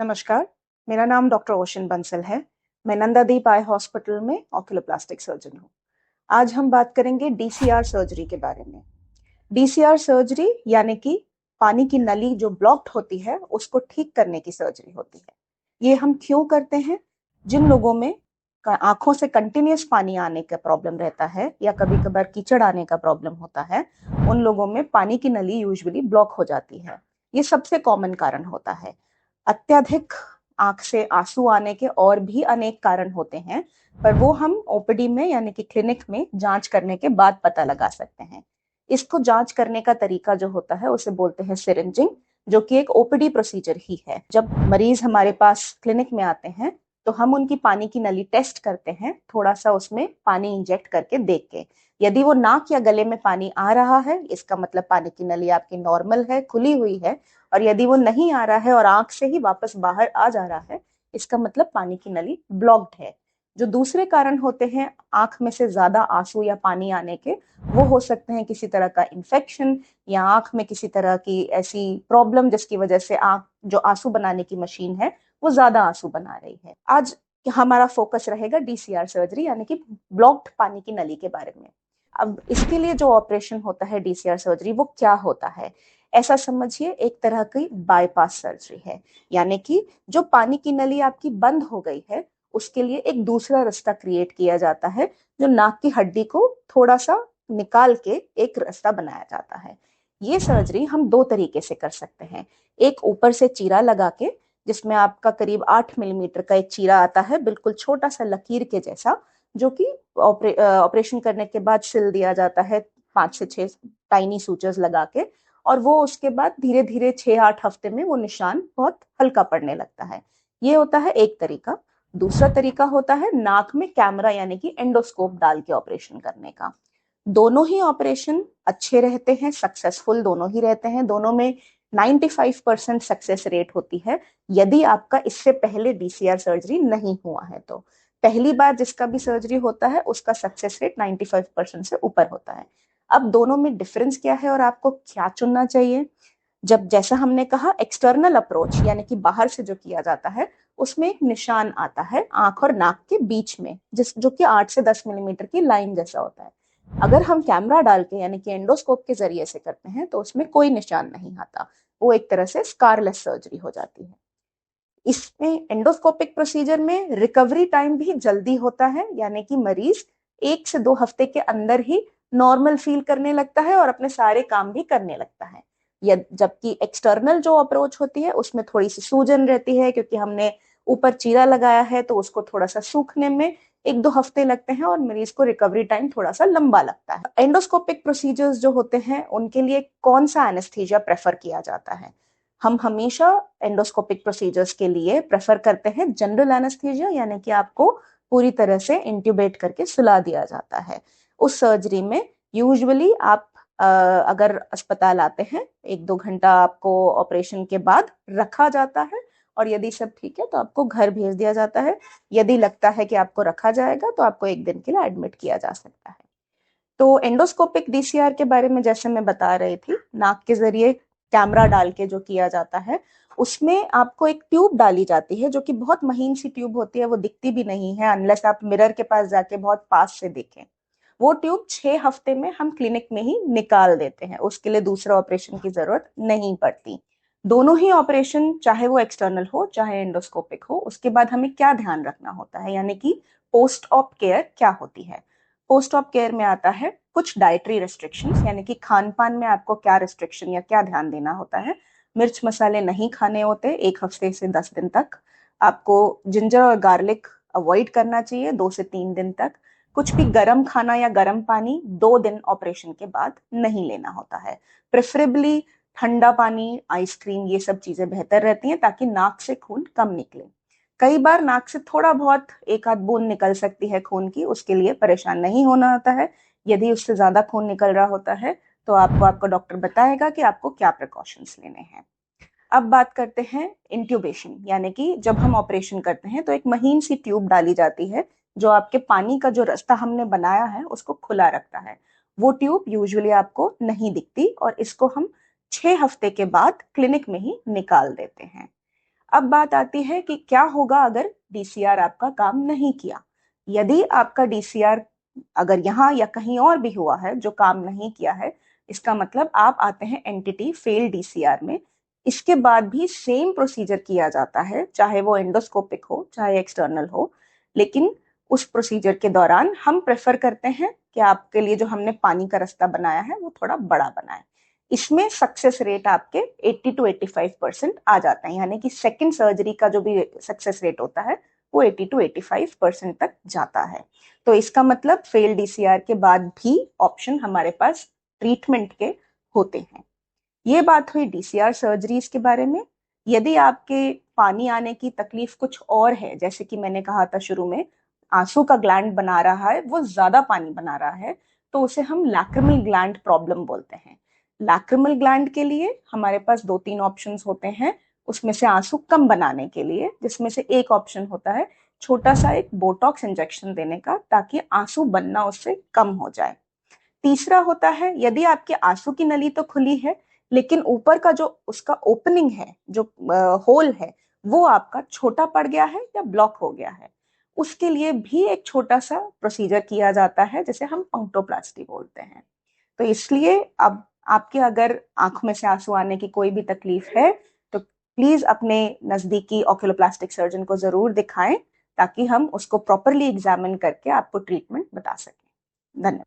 नमस्कार, मेरा नाम डॉक्टर ओशन बंसल है। मैं नंदादीप आई हॉस्पिटल में ऑक्यूलोप्लास्टिक सर्जन हूँ। आज हम बात करेंगे डीसीआर सर्जरी के बारे में। डीसीआर सर्जरी यानी कि पानी की नली जो ब्लॉक्ड होती है उसको ठीक करने की सर्जरी होती है। ये हम क्यों करते हैं? जिन लोगों में आंखों से कंटिन्यूस पानी आने का प्रॉब्लम रहता है या कभी कभार कीचड़ आने का प्रॉब्लम होता है, उन लोगों में पानी की नली यूजुअली ब्लॉक हो जाती है। ये सबसे कॉमन कारण होता है। अत्यधिक आंख से आंसू आने के और भी अनेक कारण होते हैं, पर वो हम ओपीडी में यानी कि क्लिनिक में जांच करने के बाद पता लगा सकते हैं। इसको जांच करने का तरीका जो होता है उसे बोलते हैं सिरिंजिंग, जो कि एक ओपीडी प्रोसीजर ही है। जब मरीज हमारे पास क्लिनिक में आते हैं तो हम उनकी पानी की नली टेस्ट करते हैं, थोड़ा सा उसमें पानी इंजेक्ट करके देख के। यदि वो नाक या गले में पानी आ रहा है, इसका मतलब पानी की नली आपकी नॉर्मल है, खुली हुई है। और यदि वो नहीं आ रहा है और आंख से ही वापस बाहर आ जा रहा है, इसका मतलब पानी की नली ब्लॉक्ड है। जो दूसरे कारण होते हैं आंख में से ज्यादा आंसू या पानी आने के, वो हो सकते हैं किसी तरह का इन्फेक्शन या आंख में किसी तरह की ऐसी प्रॉब्लम जिसकी वजह से आंख जो आंसू बनाने की मशीन है वो ज्यादा आंसू बना रही है। आज हमारा फोकस रहेगा डीसीआर सर्जरी यानी कि ब्लॉक्ड पानी की नली के बारे में। अब इसके लिए जो ऑपरेशन होता है डीसीआर सर्जरी, वो क्या होता है? ऐसा समझिए एक तरह की बाईपास सर्जरी है, यानी कि जो पानी की नली आपकी बंद हो गई है उसके लिए एक दूसरा रास्ता क्रिएट किया जाता है, जो नाक की हड्डी को थोड़ा सा निकाल के एक रास्ता बनाया जाता है। ये सर्जरी हम दो तरीके से कर सकते हैं। एक ऊपर से चीरा लगा के, जिसमें आपका करीब 8 मिलीमीटर का एक चीरा आता है, बिल्कुल छोटा सा लकीर के जैसा, जो कि ऑपरेशन करने के बाद सिल दिया जाता है 5 से 6 टाइनी सूचर्स लगा के। और वो उसके बाद धीरे धीरे 6-8 हफ्ते में वो निशान बहुत हल्का पड़ने लगता है। ये होता है एक तरीका। दूसरा तरीका होता है नाक में कैमरा यानी कि एंडोस्कोप डाल के ऑपरेशन करने का। दोनों ही ऑपरेशन अच्छे रहते हैं, सक्सेसफुल दोनों ही रहते हैं। दोनों में 95% सक्सेस रेट होती है, यदि आपका इससे पहले डीसीआर सर्जरी नहीं हुआ है तो। पहली बार जिसका भी सर्जरी होता है उसका सक्सेस रेट 95% से ऊपर होता है। अब दोनों में डिफरेंस क्या है और आपको क्या चुनना चाहिए? जब जैसा हमने कहा एक्सटर्नल अप्रोच यानी कि बाहर से जो किया जाता है, उसमें एक निशान आता है आंख और नाक के बीच में, जिस जो कि 8 से 10 मिलीमीटर की लाइन जैसा होता है। अगर हम कैमरा डाल के यानी कि एंडोस्कोप के जरिए से करते हैं तो उसमें कोई निशान नहीं आता। वो एक तरह से स्कारलेस सर्जरी हो जाती है। इसमें एंडोस्कोपिक प्रोसीजर में रिकवरी टाइम भी जल्दी होता है, यानी कि मरीज 1 से 2 हफ्ते के अंदर ही नॉर्मल फील करने लगता है और अपने सारे काम भी करने लगता है। जबकि एक्सटर्नल जो अप्रोच होती है उसमें थोड़ी सी सूजन रहती है, क्योंकि हमने ऊपर चीरा लगाया है तो उसको थोड़ा सा सूखने में 1-2 हफ्ते लगते हैं और मरीज को रिकवरी टाइम थोड़ा सा लंबा लगता है। एंडोस्कोपिक प्रोसीजर्स जो होते हैं उनके लिए कौन सा एनेस्थीसिया प्रेफर किया जाता है? हम हमेशा एंडोस्कोपिक प्रोसीजर्स के लिए प्रेफर करते हैं जनरल एनेस्थीसिया, यानी कि आपको पूरी तरह से इंट्यूबेट करके सुला दिया जाता है। उस सर्जरी में यूजुअली आप अगर अस्पताल आते हैं 1-2 घंटा आपको ऑपरेशन के बाद रखा जाता है, और यदि सब ठीक है तो आपको घर भेज दिया जाता है। यदि लगता है कि आपको रखा जाएगा तो आपको 1 दिन के लिए एडमिट किया जा सकता है। तो एंडोस्कोपिक डीसीआर के बारे में जैसे मैं बता रही थी, नाक के जरिए कैमरा डाल के जो किया जाता है, उसमें आपको एक ट्यूब डाली जाती है जो कि बहुत महीन सी ट्यूब होती है। वो दिखती भी नहीं है अनलेस आप मिरर के पास जाके बहुत पास से देखें। वो ट्यूब 6 हफ्ते में हम क्लिनिक में ही निकाल देते हैं, उसके लिए दूसरा ऑपरेशन की जरूरत नहीं पड़ती। दोनों ही ऑपरेशन, चाहे वो एक्सटर्नल हो चाहे एंडोस्कोपिक हो, उसके बाद हमें क्या ध्यान रखना होता है, यानी कि पोस्ट ऑप केयर क्या होती है। पोस्ट ऑप केयर में आता है कुछ डाइटरी रेस्ट्रिक्शंस, यानी कि खान पान में आपको क्या रिस्ट्रिक्शन या क्या ध्यान देना होता है। मिर्च मसाले नहीं खाने होते 1 हफ्ते से 10 दिन तक। आपको जिंजर और गार्लिक अवॉइड करना चाहिए 2 से 3 दिन तक। कुछ भी गर्म खाना या गर्म पानी 2 दिन ऑपरेशन के बाद नहीं लेना होता है। प्रेफरेबली ठंडा पानी, आइसक्रीम, ये सब चीजें बेहतर रहती हैं ताकि नाक से खून कम निकले। कई बार नाक से थोड़ा बहुत एक आध बूंद निकल सकती है खून की, उसके लिए परेशान नहीं होना होता है। यदि उससे ज्यादा खून निकल रहा होता है तो आपको आपका डॉक्टर बताएगा कि आपको क्या प्रिकॉशंस लेने हैं। अब बात करते हैं इंट्यूबेशन, यानी कि जब हम ऑपरेशन करते हैं तो एक महीन सी ट्यूब डाली जाती है जो आपके पानी का जो रास्ता हमने बनाया है उसको खुला रखता है। वो ट्यूब यूजुअली आपको नहीं दिखती और इसको हम 6 हफ्ते के बाद क्लिनिक में ही निकाल देते हैं। अब बात आती है कि क्या होगा अगर डीसीआर आपका काम नहीं किया। यदि आपका डीसीआर अगर यहाँ या कहीं और भी हुआ है जो काम नहीं किया है, इसका मतलब आप आते हैं एंटिटी फेल डीसीआर में। इसके बाद भी सेम प्रोसीजर किया जाता है, चाहे वो एंडोस्कोपिक हो चाहे एक्सटर्नल हो, लेकिन उस प्रोसीजर के दौरान हम प्रेफर करते हैं कि आपके लिए जो हमने पानी का रास्ता बनाया है वो थोड़ा बड़ा बनाए। इसमें सक्सेस रेट आपके 80 to 85% आ जाता है, यानी कि सेकंड सर्जरी का जो भी सक्सेस रेट होता है वो 80 to 85% तक जाता है। तो इसका मतलब फेल डीसीआर के बाद भी ऑप्शन हमारे पास ट्रीटमेंट के होते हैं। ये बात हुई डीसीआर सर्जरीज के बारे में। यदि आपके पानी आने की तकलीफ कुछ और है, जैसे कि मैंने कहा था शुरू में, आंसू का ग्लैंड बना रहा है, वो ज्यादा पानी बना रहा है, तो उसे हम लैक्रिमल ग्लैंड प्रॉब्लम बोलते हैं। लैक्रिमल ग्लैंड के लिए हमारे पास 2-3 ऑप्शंस होते हैं, उसमें से आंसू कम बनाने के लिए, जिसमें से एक ऑप्शन होता है छोटा सा एक बोटॉक्स इंजेक्शन देने का, ताकि आंसू बनना उससे कम हो जाए। तीसरा होता है यदि आपके आंसू की नली तो खुली है, लेकिन ऊपर का जो उसका ओपनिंग है, जो होल है, वो आपका छोटा पड़ गया है या ब्लॉक हो गया है। उसके लिए भी एक छोटा सा प्रोसीजर किया जाता है, जिसे हम पंक्टोप्लास्टी बोलते हैं। तो इसलिए अब आपके अगर आंख में से आंसू आने की कोई भी तकलीफ है, तो प्लीज अपने नजदीकी ऑक्यूलोप्लास्टिक सर्जन को जरूर दिखाएं, ताकि हम उसको प्रॉपरली एग्जामिन करके आपको ट्रीटमेंट बता सकें। धन्यवाद।